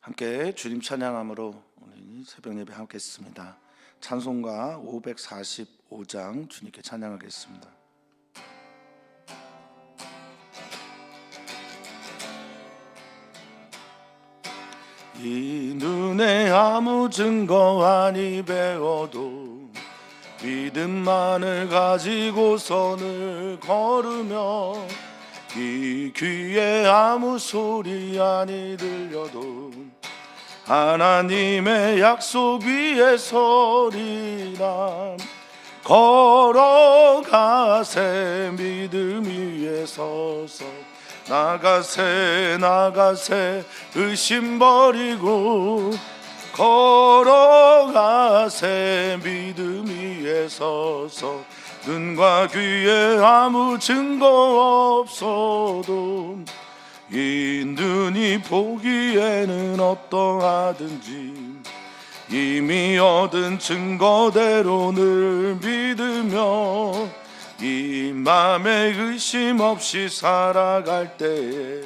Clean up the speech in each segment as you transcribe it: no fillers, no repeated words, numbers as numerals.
함께 주님 찬양함으로 오늘 새벽 예배 함께 했습니다. 찬송가 545장 주님께 찬양하겠습니다. 이 눈에 아무 증거 아니 배워도 믿음만을 가지고 선을 걸으며 이 귀에 아무 소리 아니 들려도 하나님의 약속 위에 서리라. 걸어가세 믿음 위에 서서 나가세 의심 버리고 걸어가세 믿음 위에 서서 눈과 귀에 아무 증거 없어도 이 눈이 보기에는 어떠하든지 이미 얻은 증거대로 늘 믿으며 이 맘에 의심 없이 살아갈 때에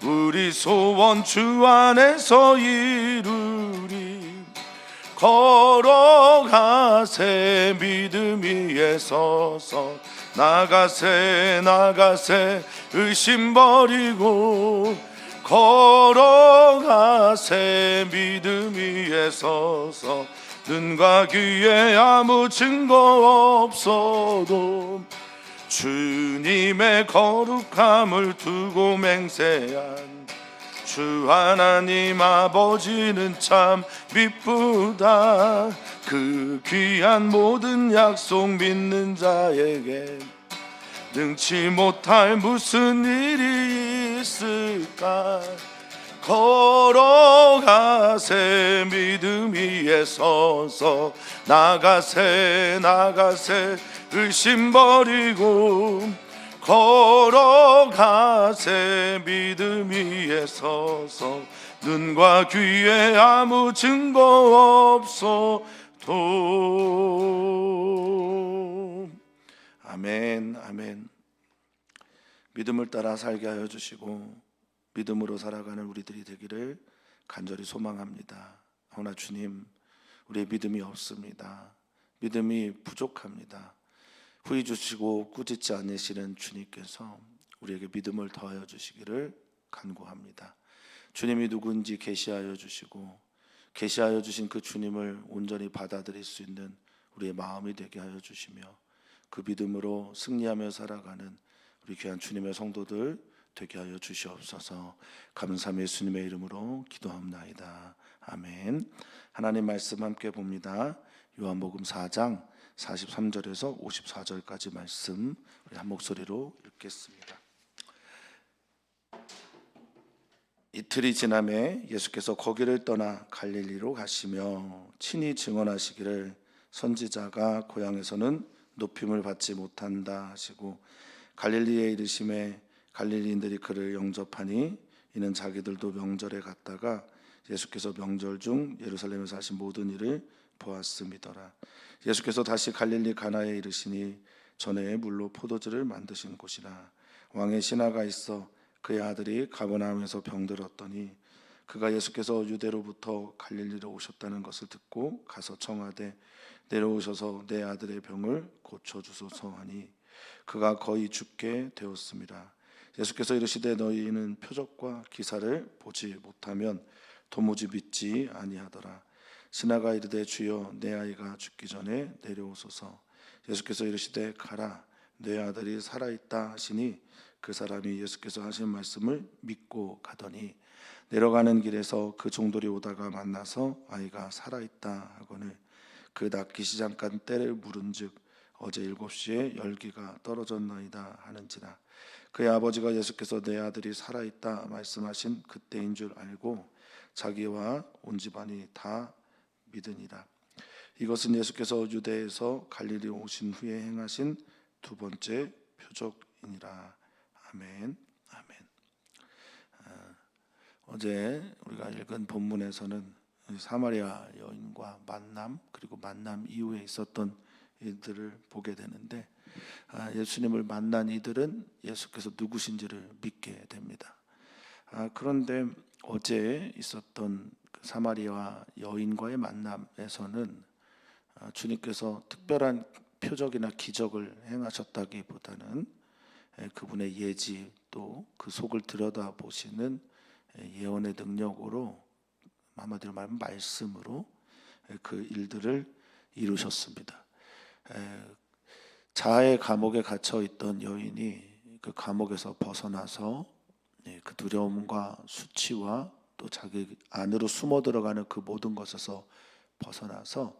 우리 소원 주 안에서 이루리. 걸어가세 믿음 위에 서서 나가세 의심 버리고 걸어가세 믿음 위에 서서 눈과 귀에 아무 증거 없어도 주님의 거룩함을 두고 맹세한 주 하나님 아버지는 참 미쁘다. 그 귀한 모든 약속 믿는 자에게 능치 못할 무슨 일이 있을까. 걸어가세 믿음 위에 서서 나가세 의심 버리고 걸어가세 믿음 위에 서서 눈과 귀에 아무 증거 없어도. 아멘. 믿음을 따라 살게 하여 주시고 믿음으로 살아가는 우리들이 되기를 간절히 소망합니다. 그러나 주님, 우리의 믿음이 없습니다. 믿음이 부족합니다. 후히 주시고 꾸짖지 않으시는 주님께서 우리에게 믿음을 더하여 주시기를 간구합니다. 주님이 누군지 계시하여 주시고 계시하여 주신 그 주님을 온전히 받아들일 수 있는 우리의 마음이 되게 하여 주시며 그 믿음으로 승리하며 살아가는 우리 귀한 주님의 성도들 되게 하여 주시옵소서. 감사함 예수님의 이름으로 기도합나이다. 아멘. 하나님 말씀 함께 봅니다. 요한복음 4장 43절에서 54절까지 말씀 우리 한 목소리로 읽겠습니다. 이틀이 지남에 예수께서 거기를 떠나 갈릴리로 가시며 친히 증언하시기를 선지자가 고향에서는 높임을 받지 못한다 하시고 갈릴리에 이르심에 갈릴리인들이 그를 영접하니 이는 자기들도 명절에 갔다가 예수께서 명절 중 예루살렘에서 하신 모든 일을 보았음이더라. 예수께서 다시 갈릴리 가나에 이르시니 전에 물로 포도주를 만드신 곳이라. 왕의 신하가 있어 그의 아들이 가버나움에서 병들었더니 그가 예수께서 유대로부터 갈릴리로 오셨다는 것을 듣고 가서 청하되 내려오셔서 내 아들의 병을 고쳐주소서 하니 그가 거의 죽게 되었습니다. 예수께서 이르시되 너희는 표적과 기사를 보지 못하면 도무지 믿지 아니하더라. 신하가 이르되 주여 내 아이가 죽기 전에 내려오소서. 예수께서 이르시되 가라 내 아들이 살아있다 하시니 그 사람이 예수께서 하신 말씀을 믿고 가더니 내려가는 길에서 그 종들이 오다가 만나서 아이가 살아있다 하거늘 그 낫기 시작한 때를 물은즉 어제 7시에 열기가 떨어졌나이다 하는지라. 그의 아버지가 예수께서 내 아들이 살아있다 말씀하신 그때인 줄 알고 자기와 온 집안이 다 믿으니라. 이것은 예수께서 유대에서 갈릴리 오신 후에 행하신 두 번째 표적이니라. 아멘. 어제 우리가 읽은 본문에서는 사마리아 여인과 만남, 그리고 만남 이후에 있었던 일들을 보게 되는데 예수님을 만난 이들은 예수께서 누구신지를 믿게 됩니다. 그런데 어제 있었던 그 사마리아 여인과의 만남에서는 주님께서 특별한 표적이나 기적을 행하셨다기보다는 그분의 예지 또 그 속을 들여다보시는 예언의 능력으로, 한마디로 말하면 말씀으로 그 일들을 이루셨습니다. 자아의 감옥에 갇혀 있던 여인이 그 감옥에서 벗어나서 그 두려움과 수치와 또 자기 안으로 숨어 들어가는 그 모든 것에서 벗어나서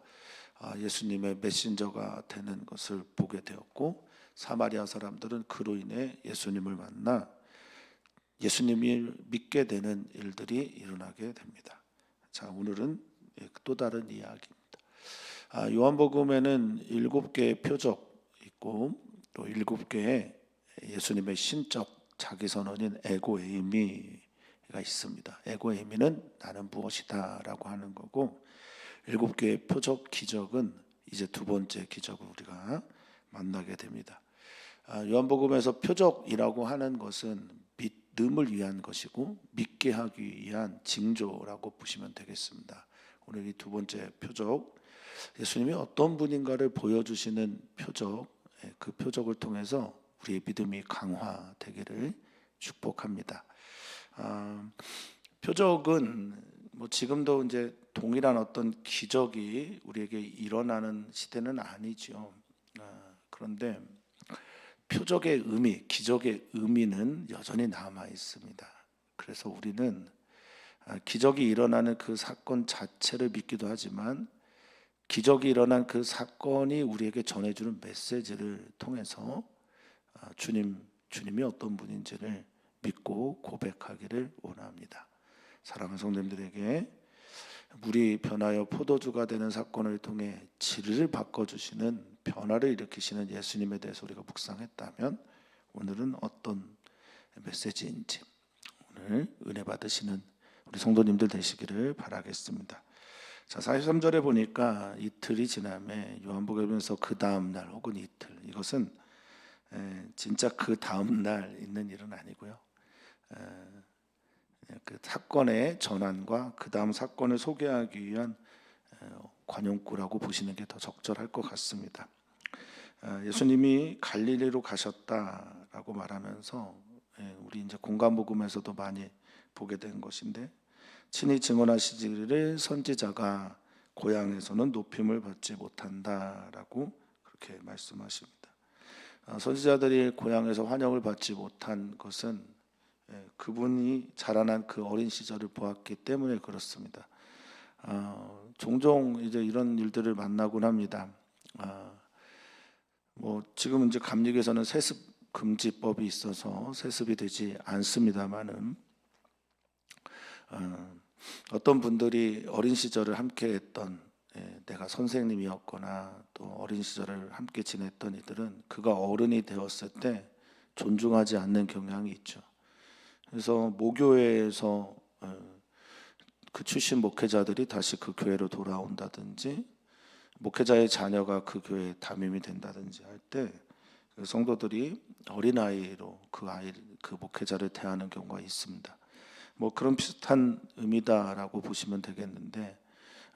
예수님의 메신저가 되는 것을 보게 되었고, 사마리아 사람들은 그로 인해 예수님을 만나 예수님을 믿게 되는 일들이 일어나게 됩니다. 자, 오늘은 또 다른 이야기입니다. 요한복음에는 7개의 표적 있고 또 7개의 예수님의 신적 자기선언인 에고에이미가 있습니다. 에고에이미는 나는 무엇이다 라고 하는 거고, 7개의 표적 기적은 이제 두 번째 기적을 우리가 만나게 됩니다. 요한복음에서 표적이라고 하는 것은 믿음을 위한 것이고 믿게 하기 위한 징조라고 보시면 되겠습니다. 오늘 이 두 번째 표적, 예수님이 어떤 분인가를 보여주시는 표적, 그 표적을 통해서 우리의 믿음이 강화되기를 축복합니다. 표적은 뭐 지금도 이제 동일한 어떤 기적이 우리에게 일어나는 시대는 아니죠. 그런데 표적의 의미, 기적의 의미는 여전히 남아 있습니다. 그래서 우리는 기적이 일어나는 그 사건 자체를 믿기도 하지만 기적이 일어난 그 사건이 우리에게 전해주는 메시지를 통해서 주님이 어떤 분인지를 믿고 고백하기를 원합니다. 사랑하는 성도님들에게 물이 변하여 포도주가 되는 사건을 통해 진리를 바꿔주시는, 변화를 일으키시는 예수님에 대해서 우리가 묵상했다면 오늘은 어떤 메시지인지 오늘 은혜 받으시는 우리 성도님들 되시기를 바라겠습니다. 자, 43절에 보니까 이틀이 지남에, 요한복음에서 그 다음 날 혹은 이틀, 이것은 진짜 그 다음 날 있는 일은 아니고요. 그 사건의 전환과 그 다음 사건을 소개하기 위한 관용구라고 보시는 게 더 적절할 것 같습니다. 예수님이 갈릴리로 가셨다라고 말하면서 우리 이제 공간복음에서도 많이 보게 된 것인데, 친히 증언하시기를 선지자가 고향에서는 높임을 받지 못한다라고 그렇게 말씀하십니다. 선지자들이 고향에서 환영을 받지 못한 것은 그분이 자라난 그 어린 시절을 보았기 때문에 그렇습니다. 종종 이제 이런 일들을 만나곤 합니다. 뭐 지금 이제 감리교에서는 세습 금지법이 있어서 세습이 되지 않습니다만은 어떤 분들이 어린 시절을 함께했던, 내가 선생님이었거나 또 어린 시절을 함께 지냈던 이들은 그가 어른이 되었을 때 존중하지 않는 경향이 있죠. 그래서 모교회에서 그 출신 목회자들이 다시 그 교회로 돌아온다든지, 목회자의 자녀가 그 교회에 담임이 된다든지 할 때 그 성도들이 어린아이로 그 목회자를 대하는 경우가 있습니다. 뭐 그런 비슷한 의미다라고 보시면 되겠는데,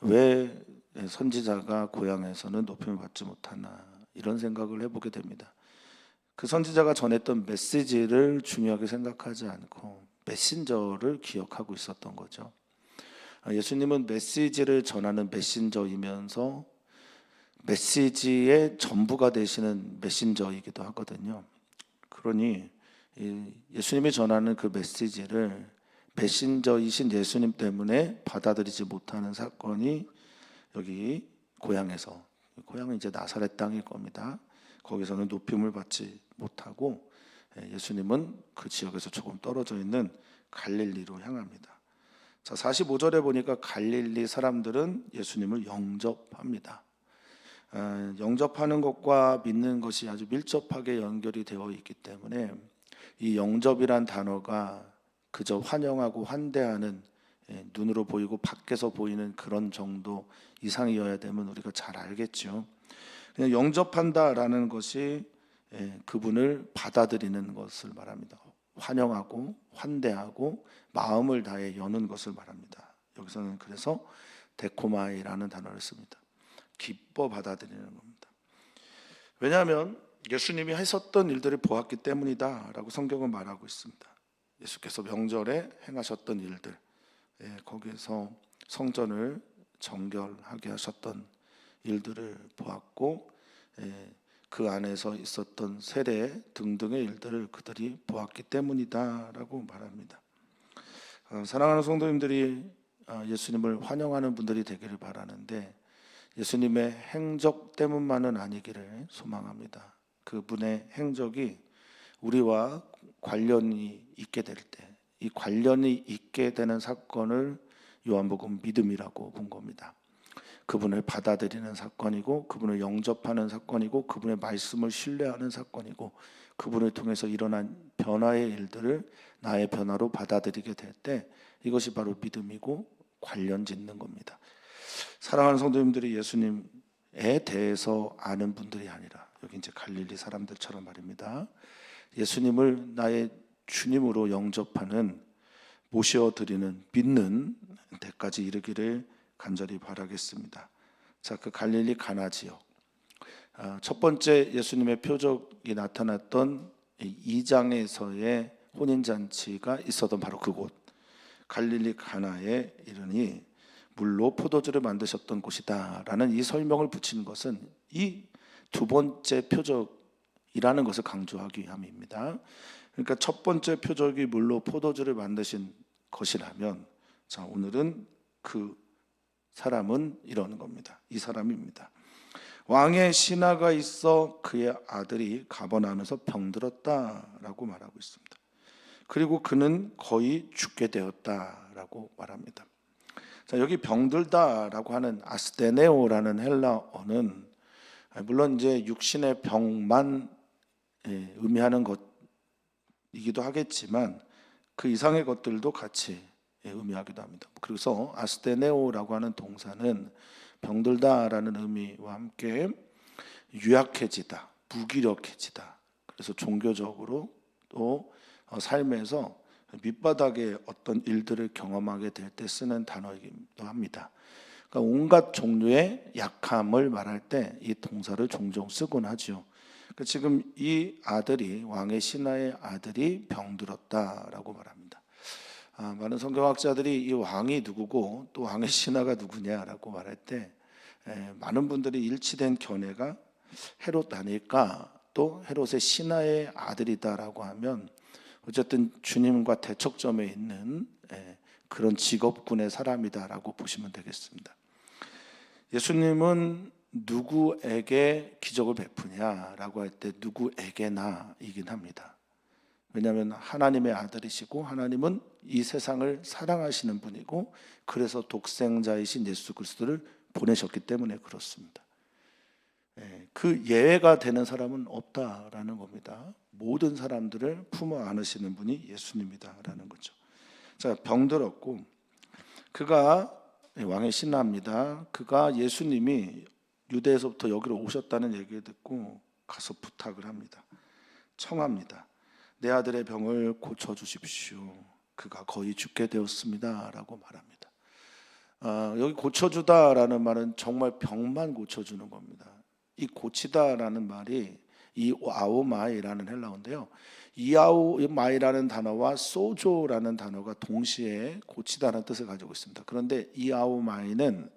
왜 선지자가 고향에서는 높임을 받지 못하나, 이런 생각을 해보게 됩니다. 그 선지자가 전했던 메시지를 중요하게 생각하지 않고 메신저를 기억하고 있었던 거죠. 예수님은 메시지를 전하는 메신저이면서 메시지의 전부가 되시는 메신저이기도 하거든요. 그러니 예수님이 전하는 그 메시지를 메신저이신 예수님 때문에 받아들이지 못하는 사건이 여기 고향은 이제 나사렛 땅일 겁니다. 거기서는 높임을 받지 못하고 예수님은 그 지역에서 조금 떨어져 있는 갈릴리로 향합니다. 자, 45절에 보니까 갈릴리 사람들은 예수님을 영접합니다. 영접하는 것과 믿는 것이 아주 밀접하게 연결이 되어 있기 때문에 이 영접이란 단어가 그저 환영하고 환대하는, 눈으로 보이고 밖에서 보이는 그런 정도 이상이어야 되면 우리가 잘 알겠죠. 그냥 영접한다라는 것이 그분을 받아들이는 것을 말합니다. 환영하고 환대하고 마음을 다해 여는 것을 말합니다. 여기서는 그래서 데코마이라는 단어를 씁니다. 기뻐 받아들이는 겁니다. 왜냐하면 예수님이 하셨던 일들을 보았기 때문이다라고 성경은 말하고 있습니다. 예수께서 명절에 행하셨던 일들, 거기에서 성전을 정결하게 하셨던 일들을 보았고, 그 안에서 있었던 세례 등등의 일들을 그들이 보았기 때문이다라고 말합니다. 사랑하는 성도님들이 예수님을 환영하는 분들이 되기를 바라는데, 예수님의 행적 때문만은 아니기를 소망합니다. 그분의 행적이 우리와 관련이 있게 될 때, 이 관련이 있게 되는 사건을 요한복음 믿음이라고 본 겁니다. 그분을 받아들이는 사건이고, 그분을 영접하는 사건이고, 그분의 말씀을 신뢰하는 사건이고, 그분을 통해서 일어난 변화의 일들을 나의 변화로 받아들이게 될 때, 이것이 바로 믿음이고 관련 짓는 겁니다. 사랑하는 성도님들이 예수님에 대해서 아는 분들이 아니라, 여기 이제 갈릴리 사람들처럼 말입니다, 예수님을 나의 주님으로 영접하는, 모셔드리는, 믿는 데까지 이르기를 간절히 바라겠습니다. 자, 그 갈릴리 가나 지역, 첫 번째 예수님의 표적이 나타났던 2장에서의 혼인잔치가 있었던 바로 그곳, 갈릴리 가나에 이르니 물로 포도주를 만드셨던 곳이다 라는 이 설명을 붙인 것은 이 두 번째 표적이라는 것을 강조하기 위함입니다. 그러니까 첫 번째 표적이 물로 포도주를 만드신 것이라면, 자, 오늘은 그 사람은 이러는 겁니다. 이 사람입니다. 왕의 신하가 있어 그의 아들이 가버나움에서 병들었다라고 말하고 있습니다. 그리고 그는 거의 죽게 되었다라고 말합니다. 자, 여기 병들다라고 하는 아스테네오라는 헬라어는 물론 이제 육신의 병만 의미하는 것이기도 하겠지만 그 이상의 것들도 같이 의미하기도 합니다. 그래서 아스테네오라고 하는 동사는 병들다라는 의미와 함께 유약해지다, 무기력해지다, 그래서 종교적으로 또 삶에서 밑바닥의 어떤 일들을 경험하게 될 때 쓰는 단어이기도 합니다. 그러니까 온갖 종류의 약함을 말할 때 이 동사를 종종 쓰곤 하죠. 그러니까 지금 이 아들이, 왕의 신하의 아들이 병들었다라고 말합니다. 많은 성경학자들이 이 왕이 누구고 또 왕의 신하가 누구냐라고 말할 때 많은 분들이 일치된 견해가 헤롯 아닐까, 또 헤롯의 신하의 아들이다라고 하면 어쨌든 주님과 대척점에 있는 그런 직업군의 사람이다라고 보시면 되겠습니다. 예수님은 누구에게 기적을 베푸냐라고 할 때 누구에게나이긴 합니다. 왜냐하면 하나님의 아들이시고 하나님은 이 세상을 사랑하시는 분이고, 그래서 독생자이신 예수 그리스도를 보내셨기 때문에 그렇습니다. 그 예외가 되는 사람은 없다라는 겁니다. 모든 사람들을 품어 안으시는 분이 예수님이다라는 거죠. 자, 병들었고 그가 왕의 신하입니다. 그가 예수님이 유대에서부터 여기로 오셨다는 얘기를 듣고 가서 부탁을 합니다. 청합니다. 내 아들의 병을 고쳐주십시오. 그가 거의 죽게 되었습니다 라고 말합니다. 여기 고쳐주다라는 말은 정말 병만 고쳐주는 겁니다. 이 고치다라는 말이 이 아오마이라는 헬라어인데요, 이 아오마이라는 단어와 소조라는 단어가 동시에 고치다라는 뜻을 가지고 있습니다. 그런데 이 아오마이는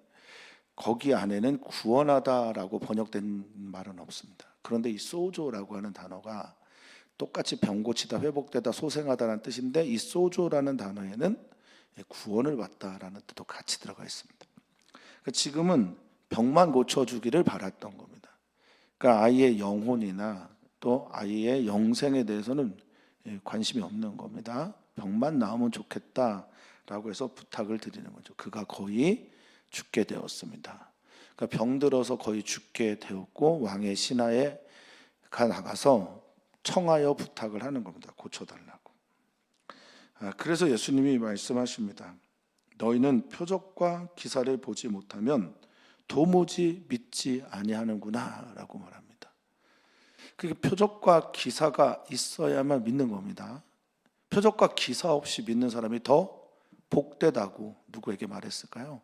거기 안에는 구원하다라고 번역된 말은 없습니다. 그런데 이 소조라고 하는 단어가 똑같이 병 고치다, 회복되다, 소생하다라는 뜻인데, 이 소조라는 단어에는 구원을 받다라는 뜻도 같이 들어가 있습니다. 그러니까 지금은 병만 고쳐주기를 바랐던 겁니다. 그러니까 아이의 영혼이나 또 아이의 영생에 대해서는 관심이 없는 겁니다. 병만 나으면 좋겠다라고 해서 부탁을 드리는 거죠. 그가 거의 죽게 되었습니다. 그러니까 병들어서 거의 죽게 되었고 왕의 신하에 나가서 청하여 부탁을 하는 겁니다. 고쳐달라고. 그래서 예수님이 말씀하십니다. 너희는 표적과 기사를 보지 못하면 도무지 믿지 아니하는구나 라고 말합니다. 그게 표적과 기사가 있어야만 믿는 겁니다. 표적과 기사 없이 믿는 사람이 더 복되다고 누구에게 말했을까요?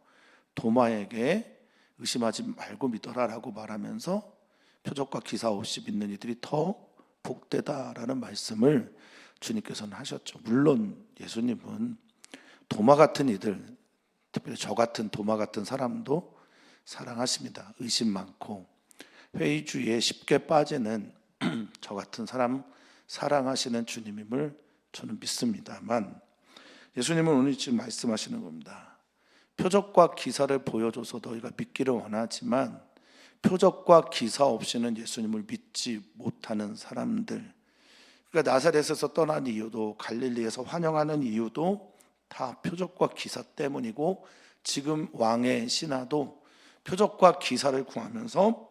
도마에게 의심하지 말고 믿어라라고 말하면서 표적과 기사 없이 믿는 이들이 더 복되다라는 말씀을 주님께서는 하셨죠. 물론 예수님은 도마 같은 이들, 특별히 저 같은 도마 같은 사람도 사랑하십니다. 의심 많고 회의주의에 쉽게 빠지는 저 같은 사람 사랑하시는 주님임을 저는 믿습니다만, 예수님은 오늘 지금 말씀하시는 겁니다. 표적과 기사를 보여줘서 너희가 믿기를 원하지만 표적과 기사 없이는 예수님을 믿지 못하는 사람들, 그러니까 나사렛에서 떠난 이유도, 갈릴리에서 환영하는 이유도 다 표적과 기사 때문이고, 지금 왕의 신하도 표적과 기사를 구하면서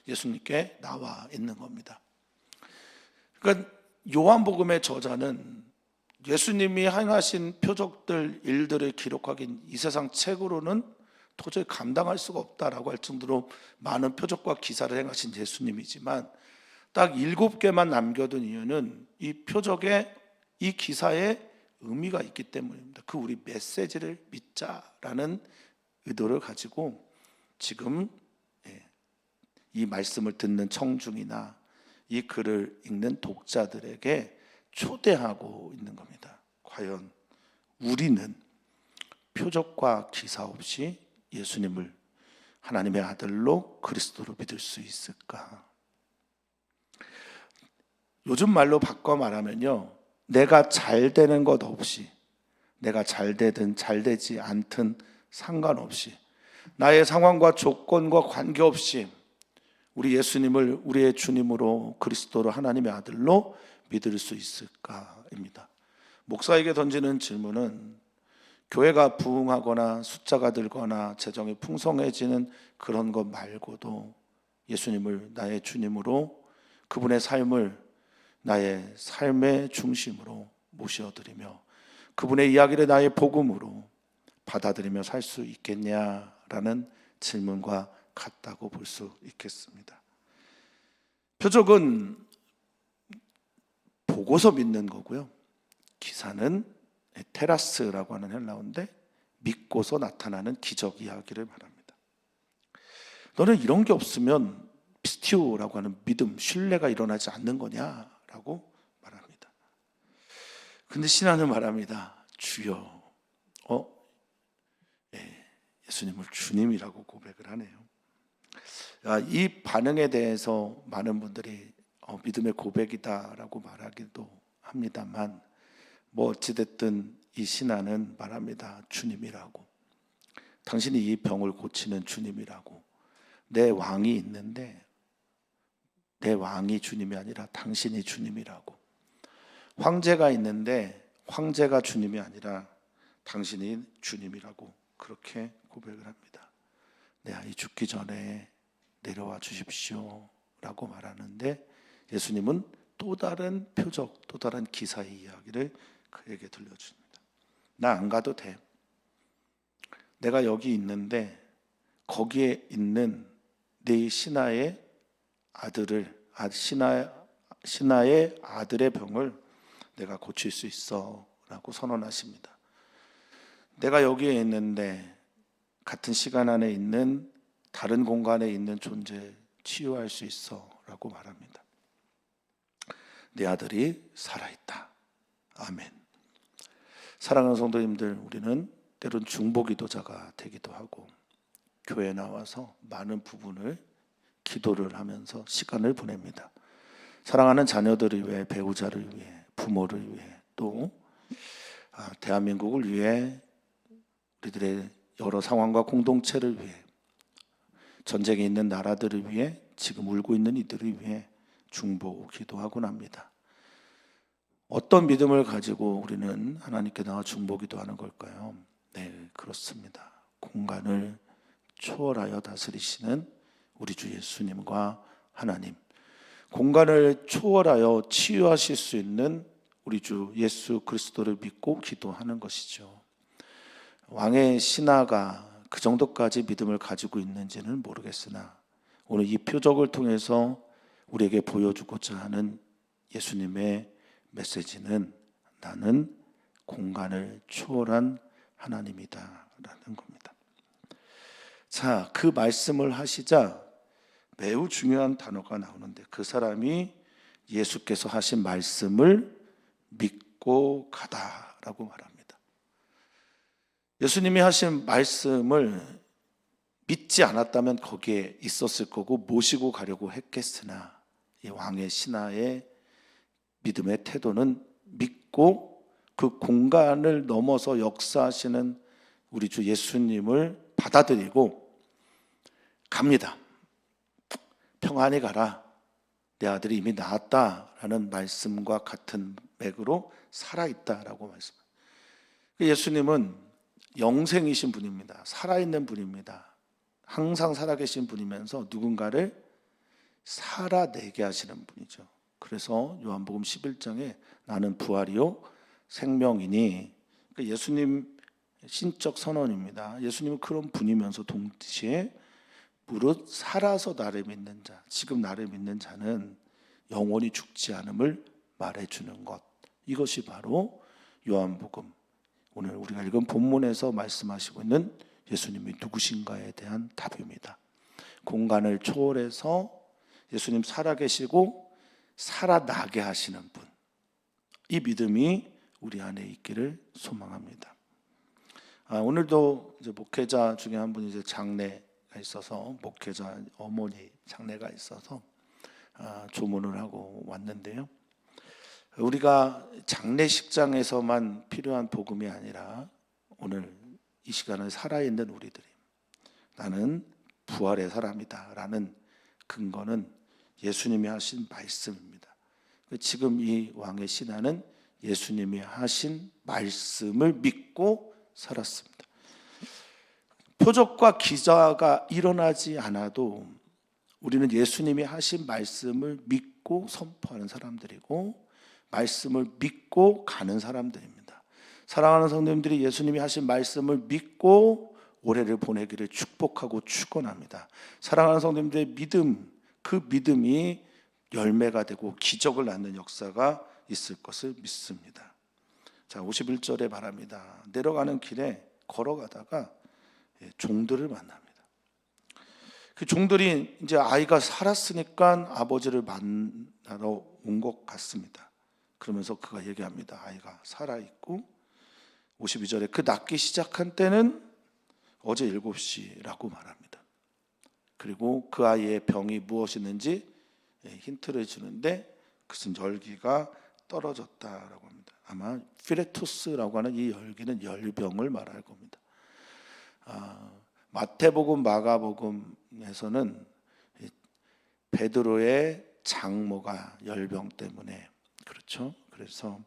예수님께 나와 있는 겁니다. 그러니까 요한복음의 저자는 예수님이 행하신 표적들, 일들을 기록하긴 이 세상 책으로는 도저히 감당할 수가 없다라고 할 정도로 많은 표적과 기사를 행하신 예수님이지만, 딱 7개만 남겨둔 이유는 이 표적에, 이 기사에 의미가 있기 때문입니다. 그 우리 메시지를 믿자라는 의도를 가지고 지금 이 말씀을 듣는 청중이나 이 글을 읽는 독자들에게 초대하고 있는 겁니다. 과연 우리는 표적과 기사 없이 예수님을 하나님의 아들로 그리스도로 믿을 수 있을까? 요즘 말로 바꿔 말하면요, 내가 잘 되는 것 없이, 내가 잘 되든 잘 되지 않든 상관없이, 나의 상황과 조건과 관계없이 우리 예수님을 우리의 주님으로, 그리스도로, 하나님의 아들로 믿을 수 있을까입니다. 목사에게 던지는 질문은 교회가 부흥하거나 숫자가 늘거나 재정이 풍성해지는 그런 것 말고도 예수님을 나의 주님으로, 그분의 삶을 나의 삶의 중심으로 모셔드리며 그분의 이야기를 나의 복음으로 받아들이며 살 수 있겠냐라는 질문과 같다고 볼 수 있겠습니다. 표적은 보고서 믿는 거고요, 기사는 테라스라고 하는 헬라어인데 믿고서 나타나는 기적 이야기를 말합니다. 너는 이런 게 없으면 피스티오라고 하는 믿음, 신뢰가 일어나지 않는 거냐라고 말합니다. 근데 신하는 말합니다. 주여, 예수님을 주님이라고 고백을 하네요. 이 반응에 대해서 많은 분들이 믿음의 고백이다라고 말하기도 합니다만, 뭐 어찌됐든 이 신하는 말합니다. 주님이라고, 당신이 이 병을 고치는 주님이라고, 내 왕이 있는데 내 왕이 주님이 아니라 당신이 주님이라고, 황제가 있는데 황제가 주님이 아니라 당신이 주님이라고 그렇게 고백을 합니다. 내 아이 죽기 전에 내려와 주십시오 라고 말하는데, 예수님은 또 다른 표적, 또 다른 기사의 이야기를 그에게 들려줍니다. 나 안 가도 돼. 내가 여기 있는데 거기에 있는 네 신하의 아들의 병을 내가 고칠 수 있어 라고 선언하십니다. 내가 여기에 있는데 같은 시간 안에 있는 다른 공간에 있는 존재 치유할 수 있어 라고 말합니다. 내 아들이 살아있다. 아멘. 사랑하는 성도님들, 우리는 때론 중보기도자가 되기도 하고 교회에 나와서 많은 부분을 기도를 하면서 시간을 보냅니다. 사랑하는 자녀들을 위해, 배우자를 위해, 부모를 위해, 또 대한민국을 위해, 우리들의 여러 상황과 공동체를 위해, 전쟁에 있는 나라들을 위해, 지금 울고 있는 이들을 위해 중보 기도하곤 합니다. 어떤 믿음을 가지고 우리는 하나님께 나와 중보 기도하는 걸까요? 네, 그렇습니다. 공간을 초월하여 다스리시는 우리 주 예수님과 하나님, 공간을 초월하여 치유하실 수 있는 우리 주 예수 그리스도를 믿고 기도하는 것이죠. 왕의 신하가 그 정도까지 믿음을 가지고 있는지는 모르겠으나, 오늘 이 표적을 통해서 우리에게 보여주고자 하는 예수님의 메시지는 나는 공간을 초월한 하나님이다 라는 겁니다. 자, 그 말씀을 하시자 매우 중요한 단어가 나오는데 그 사람이 예수께서 하신 말씀을 믿고 가다라고 말합니다. 예수님이 하신 말씀을 믿지 않았다면 거기에 있었을 거고 모시고 가려고 했겠으나 이 왕의 신하의 믿음의 태도는 믿고 그 공간을 넘어서 역사하시는 우리 주 예수님을 받아들이고 갑니다. 평안히 가라. 내 아들이 이미 나았다라는 말씀과 같은 맥으로 살아있다라고 말씀합니다. 예수님은 영생이신 분입니다. 살아있는 분입니다. 항상 살아계신 분이면서 누군가를 살아내게 하시는 분이죠. 그래서 요한복음 11장에 나는 부활이요 생명이니, 예수님 신적 선언입니다. 예수님은 그런 분이면서 동시에 무릇 살아서 나를 믿는 자, 지금 나를 믿는 자는 영원히 죽지 않음을 말해주는 것, 이것이 바로 요한복음 오늘 우리가 읽은 본문에서 말씀하시고 있는 예수님이 누구신가에 대한 답입니다. 공간을 초월해서 예수님 살아계시고 살아나게 하시는 분, 이 믿음이 우리 안에 있기를 소망합니다. 오늘도 이제 목회자 중에 한 분이 이제 장례가 있어서, 목회자 어머니 장례가 있어서 조문을 하고 왔는데요. 우리가 장례식장에서만 필요한 복음이 아니라 오늘 이 시간을 살아있는 우리들이 나는 부활의 사람이다 라는 근거는 예수님이 하신 말씀입니다. 지금 이 왕의 신하는 예수님이 하신 말씀을 믿고 살았습니다. 표적과 기사가 일어나지 않아도 우리는 예수님이 하신 말씀을 믿고 선포하는 사람들이고 말씀을 믿고 가는 사람들입니다. 사랑하는 성도님들이 예수님이 하신 말씀을 믿고 올해를 보내기를 축복하고 축원합니다. 사랑하는 성도님들의 믿음, 그 믿음이 열매가 되고 기적을 낳는 역사가 있을 것을 믿습니다. 자, 51절에 말합니다. 내려가는 길에 걸어가다가 종들을 만납니다. 그 종들이 이제 아이가 살았으니까 아버지를 만나러 온 것 같습니다. 그러면서 그가 얘기합니다. 아이가 살아있고, 52절에 그 낫기 시작한 때는 어제 7시라고 말합니다. 그리고 그 아이의 병이 무엇이었는지 힌트를 주는데 그것은 열기가 떨어졌다라고 합니다. 아마 피레토스라고 하는 이 열기는 열병을 말할 겁니다. 마태복음, 마가복음에서는 베드로의 장모가 열병 때문에, 그렇죠? 그래서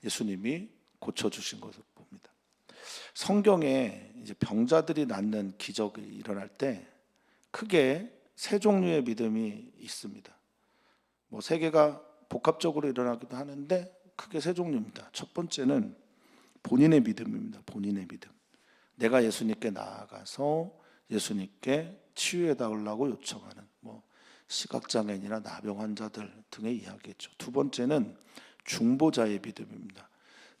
예수님이 고쳐주신 것을 봅니다. 성경에 이제 병자들이 낫는 기적이 일어날 때 크게 세 종류의 믿음이 있습니다. 뭐 세 개가 복합적으로 일어나기도 하는데 크게 세 종류입니다. 첫 번째는 본인의 믿음입니다. 본인의 믿음. 내가 예수님께 나아가서 예수님께 치유해 달라고 요청하는, 뭐 시각장애인이나 나병 환자들 등의 이야기겠죠. 두 번째는 중보자의 믿음입니다.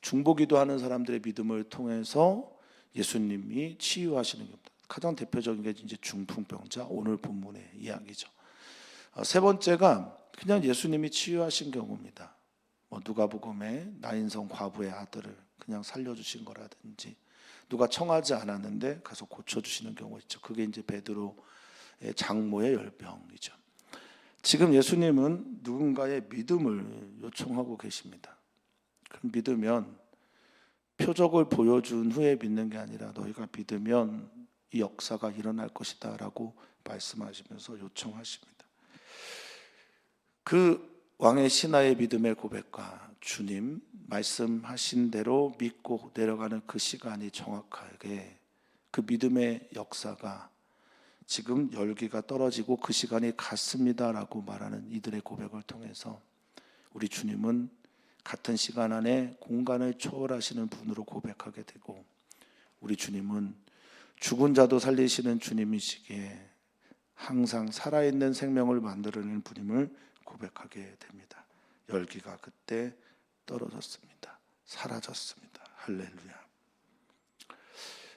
중보기도하는 사람들의 믿음을 통해서 예수님이 치유하시는 겁니다. 가장 대표적인 게 이제 중풍병자, 오늘 본문의 이야기죠. 세 번째가 그냥 예수님이 치유하신 경우입니다. 뭐 누가복음에 나인성 과부의 아들을 그냥 살려주신 거라든지, 누가 청하지 않았는데 가서 고쳐주시는 경우 있죠. 그게 이제 베드로의 장모의 열병이죠. 지금 예수님은 누군가의 믿음을 요청하고 계십니다. 그 믿으면, 표적을 보여준 후에 믿는 게 아니라 너희가 믿으면 이 역사가 일어날 것이다 라고 말씀하시면서 요청하십니다. 그 왕의 신하의 믿음의 고백과 주님 말씀하신 대로 믿고 내려가는 그 시간이 정확하게, 그 믿음의 역사가 지금 열기가 떨어지고 그 시간이 갔습니다 라고 말하는 이들의 고백을 통해서 우리 주님은 같은 시간 안에 공간을 초월하시는 분으로 고백하게 되고, 우리 주님은 죽은 자도 살리시는 주님이시기에 항상 살아있는 생명을 만들어내는 분임을 고백하게 됩니다. 열기가 그때 떨어졌습니다. 사라졌습니다. 할렐루야.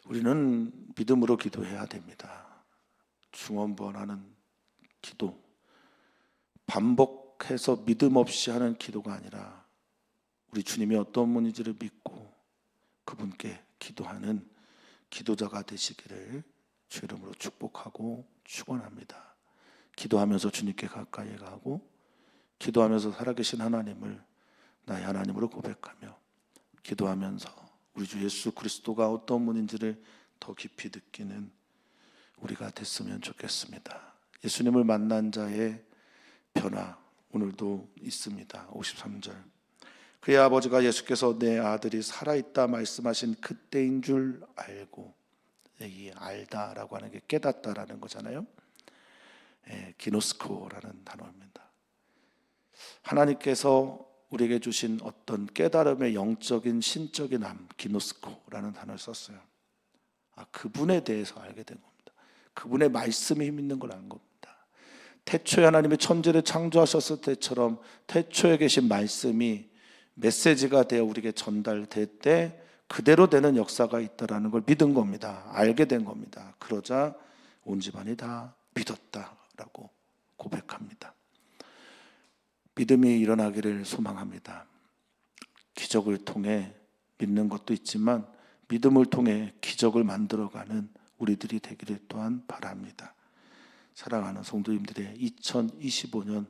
우리는 믿음으로 기도해야 됩니다. 중언부언하는 기도, 반복해서 믿음 없이 하는 기도가 아니라 우리 주님이 어떤 분인지를 믿고 그분께 기도하는 기도자가 되시기를 주 이름으로 축복하고 축원합니다. 기도하면서 주님께 가까이 가고 기도하면서 살아계신 하나님을 나의 하나님으로 고백하며 기도하면서 우리 주 예수 그리스도가 어떤 분인지를 더 깊이 느끼는 우리가 됐으면 좋겠습니다. 예수님을 만난 자의 변화 오늘도 있습니다. 53절, 그의 아버지가 예수께서 내 아들이 살아있다 말씀하신 그때인 줄 알고, 이 알다라고 하는 게 깨닫다라는 거잖아요. 기노스코라는 단어입니다. 하나님께서 우리에게 주신 어떤 깨달음의 영적인 신적인 암, 기노스코라는 단어를 썼어요. 그분에 대해서 알게 된 겁니다. 그분의 말씀에 힘 있는 걸 안 겁니다. 태초에 하나님이 천지를 창조하셨을 때처럼 태초에 계신 말씀이 메시지가 되어 우리에게 전달될 때 그대로 되는 역사가 있다라는 걸 믿은 겁니다. 알게 된 겁니다. 그러자 온 집안이 다 믿었다라고 고백합니다. 믿음이 일어나기를 소망합니다. 기적을 통해 믿는 것도 있지만 믿음을 통해 기적을 만들어가는 우리들이 되기를 또한 바랍니다. 사랑하는 성도님들의 2025년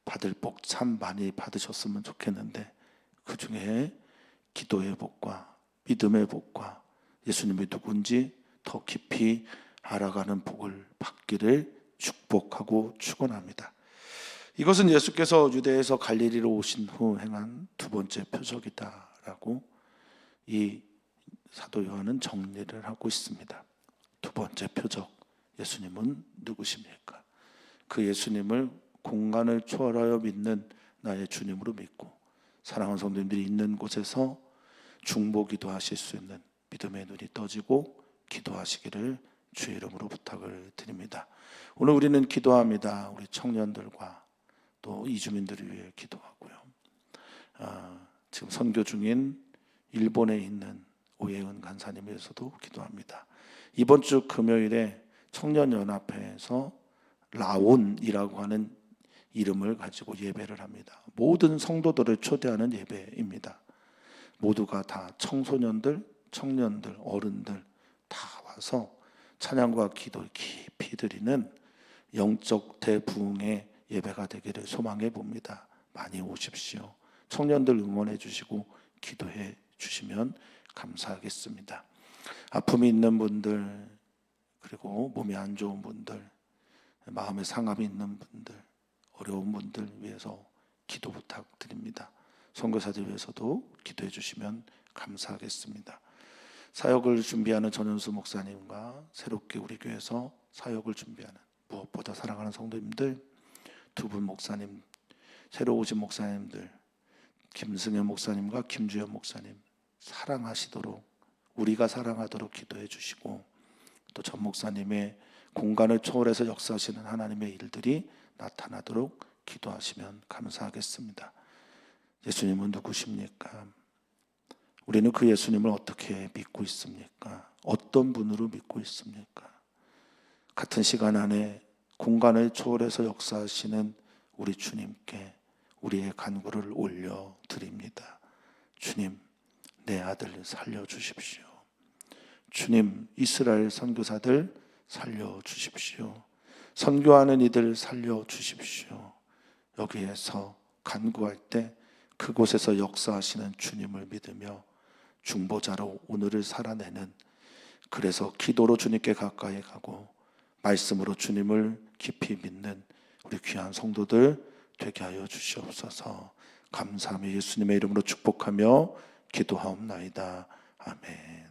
받을 복 참 많이 받으셨으면 좋겠는데 그 중에 기도의 복과 믿음의 복과 예수님이 누군지 더 깊이 알아가는 복을 받기를 축복하고 축원합니다. 이것은 예수께서 유대에서 갈릴리로 오신 후 행한 두 번째 표적이다라고 이 사도 요한은 정리를 하고 있습니다. 두 번째 표적, 예수님은 누구십니까? 그 예수님을 공간을 초월하여 믿는 나의 주님으로 믿고 사랑하는 성도님들이 있는 곳에서 중보기도 하실 수 있는 믿음의 눈이 떠지고 기도하시기를 주의 이름으로 부탁을 드립니다. 오늘 우리는 기도합니다. 우리 청년들과 또 이주민들을 위해 기도하고요. 지금 선교 중인 일본에 있는 오예은 간사님을 위해서도 기도합니다. 이번 주 금요일에 청년연합회에서 라온이라고 하는 이름을 가지고 예배를 합니다. 모든 성도들을 초대하는 예배입니다. 모두가 다 청소년들, 청년들, 어른들 다 와서 찬양과 기도 깊이 드리는 영적 대부흥의 예배가 되기를 소망해 봅니다. 많이 오십시오. 청년들 응원해 주시고 기도해 주시면 감사하겠습니다. 아픔이 있는 분들, 그리고 몸이 안 좋은 분들, 마음에 상함이 있는 분들, 어려운 분들 위해서 기도 부탁드립니다. 선교사들 위해서도 기도해 주시면 감사하겠습니다. 사역을 준비하는 전현수 목사님과 새롭게 우리 교회에서 사역을 준비하는 무엇보다 사랑하는 성도님들, 두 분 목사님, 새로 오신 목사님들, 김승현 목사님과 김주현 목사님 사랑하시도록, 우리가 사랑하도록 기도해 주시고, 또 전 목사님의 공간을 초월해서 역사하시는 하나님의 일들이 나타나도록 기도하시면 감사하겠습니다. 예수님은 누구십니까? 우리는 그 예수님을 어떻게 믿고 있습니까? 어떤 분으로 믿고 있습니까? 같은 시간 안에 공간을 초월해서 역사하시는 우리 주님께 우리의 간구를 올려드립니다. 주님, 내 아들 살려주십시오. 주님, 이스라엘 선교사들 살려주십시오. 선교하는 이들 살려주십시오. 여기에서 간구할 때 그곳에서 역사하시는 주님을 믿으며 중보자로 오늘을 살아내는, 그래서 기도로 주님께 가까이 가고 말씀으로 주님을 깊이 믿는 우리 귀한 성도들 되게 하여 주시옵소서. 감사하며 예수님의 이름으로 축복하며 기도하옵나이다. 아멘.